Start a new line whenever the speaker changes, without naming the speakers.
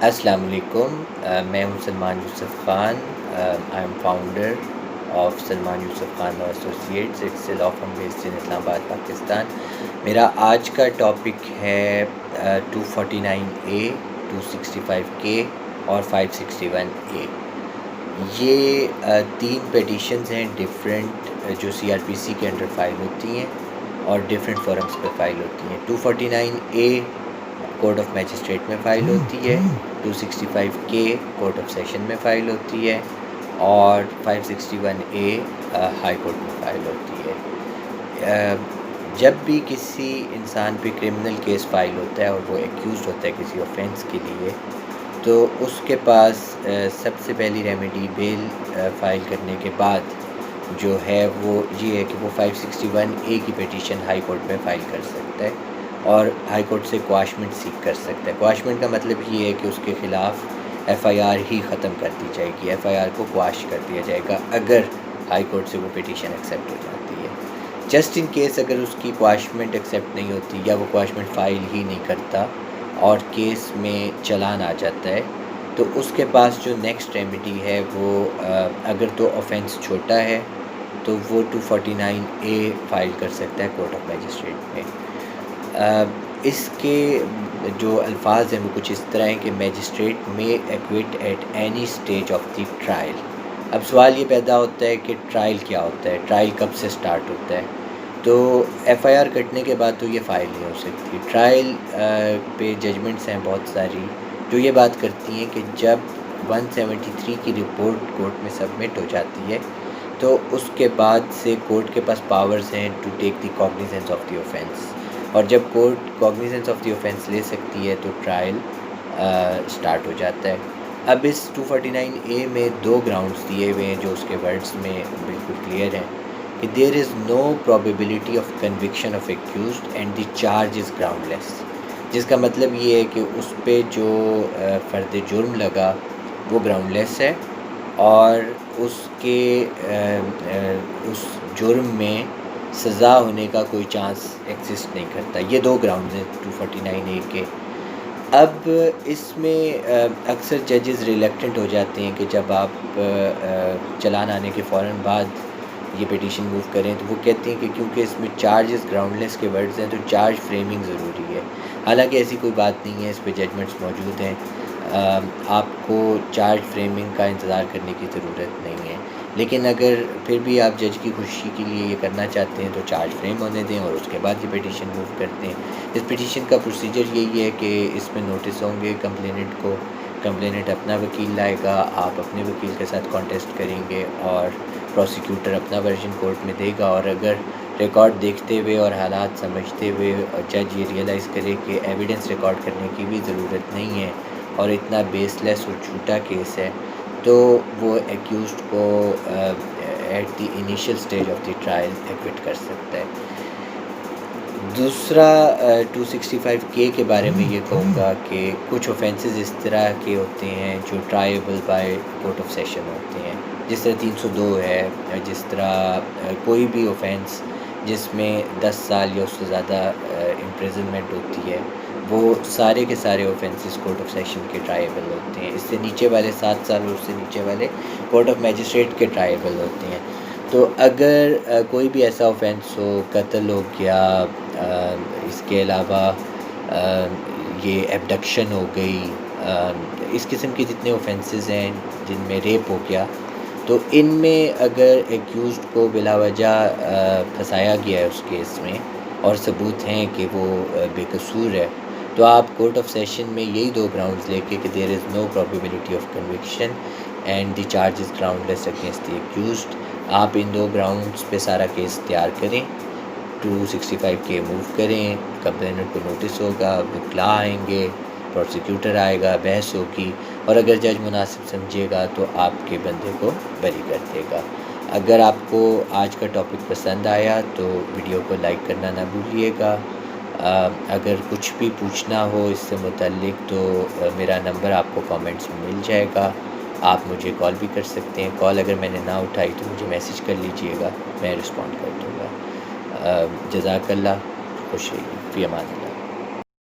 السلام علیکم، میں ہوں Salman Yousuf Khan. I am founder of Salman Yousuf Khan associates. It's law firm based in Islamabad Pakistan. میرا آج کا ٹاپک ہے 249A 265K اور 561A. یہ تین پیٹیشنز ہیں ڈفرینٹ جو CRPC کے انڈر فائل ہوتی ہیں اور ڈفرینٹ فورمز پہ فائل ہوتی ہیں. 249A کورٹ آف میجسٹریٹ میں فائل ہوتی ہے, 265K کورٹ آف سیشن میں فائل ہوتی ہے اور 561A ہائی کورٹ میں فائل ہوتی ہے. جب بھی کسی انسان پہ کرمنل کیس فائل ہوتا ہے اور وہ ایکیوزڈ ہوتا ہے کسی آفینس کے لیے, تو اس کے پاس سب سے پہلی ریمیڈی بیل فائل کرنے کے بعد جو ہے وہ یہ ہے کہ وہ 561A کی پیٹیشن ہائی کورٹ میں فائل کر سکتا ہے اور ہائی کورٹ سے کواشمنٹ سیک کر سکتا ہے. کواشمنٹ کا مطلب یہ ہے کہ اس کے خلاف FIR ہی ختم کر دی جائے گی, FIR کو کواش کر دیا جائے گا اگر ہائی کورٹ سے وہ پیٹیشن ایکسیپٹ ہو جاتی ہے. جسٹ ان کیس اگر اس کی کواشمنٹ ایکسیپٹ نہیں ہوتی یا وہ کواشمنٹ فائل ہی نہیں کرتا اور کیس میں چلان آ جاتا ہے, تو اس کے پاس جو نیکسٹ ریمیڈی ہے وہ اگر تو آفینس چھوٹا ہے تو وہ 249A فائل کر سکتا ہے کورٹ آف میجسٹریٹ میں. اس کے جو الفاظ ہیں وہ کچھ اس طرح ہیں کہ میجسٹریٹ میں acquit at any stage of the trial. اب سوال یہ پیدا ہوتا ہے کہ ٹرائل کیا ہوتا ہے, ٹرائل کب سے سٹارٹ ہوتا ہے. تو FIR کٹنے کے بعد تو یہ فائل نہیں ہو سکتی. ٹرائل پہ ججمنٹس ہیں بہت ساری جو یہ بات کرتی ہیں کہ جب 173 کی رپورٹ کورٹ میں سبمٹ ہو جاتی ہے تو اس کے بعد سے کورٹ کے پاس پاورز ہیں to take the cognizance of the offence, اور جب court cognizance of the offence لے سکتی ہے تو ٹرائل سٹارٹ ہو جاتا ہے. اب اس 249A میں دو گراؤنڈس دیے ہوئے ہیں جو اس کے ورڈز میں بالکل کلیئر ہیں کہ there is no probability of conviction of accused and the charge is groundless. جس کا مطلب یہ ہے کہ اس پہ جو فرد جرم لگا وہ گراؤنڈ لیس ہے اور اس کے اس جرم میں سزا ہونے کا کوئی چانس ایگزسٹ نہیں کرتا. یہ دو گراؤنڈز ہیں 249A کے. اب اس میں اکثر ججز ریلیکٹنٹ ہو جاتے ہیں کہ جب آپ چلان آنے کے فوراً بعد یہ پیٹیشن موو کریں تو وہ کہتے ہیں کہ کیونکہ اس میں چارجز گراؤنڈ لیس کے ورڈز ہیں تو چارج فریمنگ ضروری ہے. حالانکہ ایسی کوئی بات نہیں ہے, اس پہ ججمنٹس موجود ہیں, آپ کو چارج فریمنگ کا انتظار کرنے کی ضرورت نہیں ہے. لیکن اگر پھر بھی آپ جج کی خوشی کے لیے یہ کرنا چاہتے ہیں تو چارج فریم ہونے دیں اور اس کے بعد یہ پیٹیشن موو کرتے ہیں. اس پیٹیشن کا پروسیجر یہی ہے کہ اس میں نوٹس ہوں گے کمپلیننٹ کو, کمپلیننٹ اپنا وکیل لائے گا, آپ اپنے وکیل کے ساتھ کانٹیسٹ کریں گے اور پروسیکیوٹر اپنا ورژن کورٹ میں دے گا. اور اگر ریکارڈ دیکھتے ہوئے اور حالات سمجھتے ہوئے جج یہ ریئلائز کرے کہ ایویڈنس ریکارڈ کرنے کی بھی ضرورت نہیں ہے اور اتنا بیس لیس اور جھوٹا کیس ہے, تو وہ ایکیوزڈ کو at the initial stage of the trial acquit کر سکتا ہے. دوسرا 265K کے بارے میں یہ کہوں گا کہ کچھ اوفینسز اس طرح کے ہوتے ہیں جو ٹرائیبل بائی کورٹ آف سیشن ہوتے ہیں, جس طرح 302 ہے, جس طرح کوئی بھی اوفینس جس میں 10 سال یا اس سے زیادہ امپریزنمنٹ ہوتی ہے, وہ سارے کے سارے اوفینسز کورٹ آف سیشن کے ٹرائیبل ہوتے ہیں. اس سے نیچے والے 7 سال اور اس سے نیچے والے کورٹ آف میجسٹریٹ کے ٹرائیبل ہوتے ہیں. تو اگر کوئی بھی ایسا اوفینس ہو, قتل ہو گیا, اس کے علاوہ یہ ایبڈکشن ہو گئی, اس قسم کے جتنے اوفینسز ہیں جن میں ریپ ہو گیا, تو ان میں اگر ایکیوزڈ کو بلا وجہ پھنسایا گیا ہے اس کیس میں اور ثبوت ہیں کہ وہ بے قصور ہے, تو آپ کورٹ آف سیشن میں یہی دو گراؤنڈز لے کے کہ there is no probability of conviction and the charges groundless against the accused, آپ ان دو گراؤنڈز پہ سارا کیس تیار کریں, 265K موو کریں, کمپلیننٹ کو نوٹس ہوگا, وکلا آئیں گے, پروسیکیوٹر آئے گا, بحث ہوگی, اور اگر جج مناسب سمجھے گا تو آپ کے بندے کو بری کر دے گا. اگر آپ کو آج کا ٹاپک پسند آیا تو ویڈیو کو لائک کرنا نہ بھولیے گا. اگر کچھ بھی پوچھنا ہو اس سے متعلق تو میرا نمبر آپ کو کامنٹس میں مل جائے گا, آپ مجھے کال بھی کر سکتے ہیں. کال اگر میں نے نہ اٹھائی تو مجھے میسیج کر لیجئے گا, میں رسپونڈ کر دوں گا. جزاک اللہ, خوش رہیے, فی امان اللہ.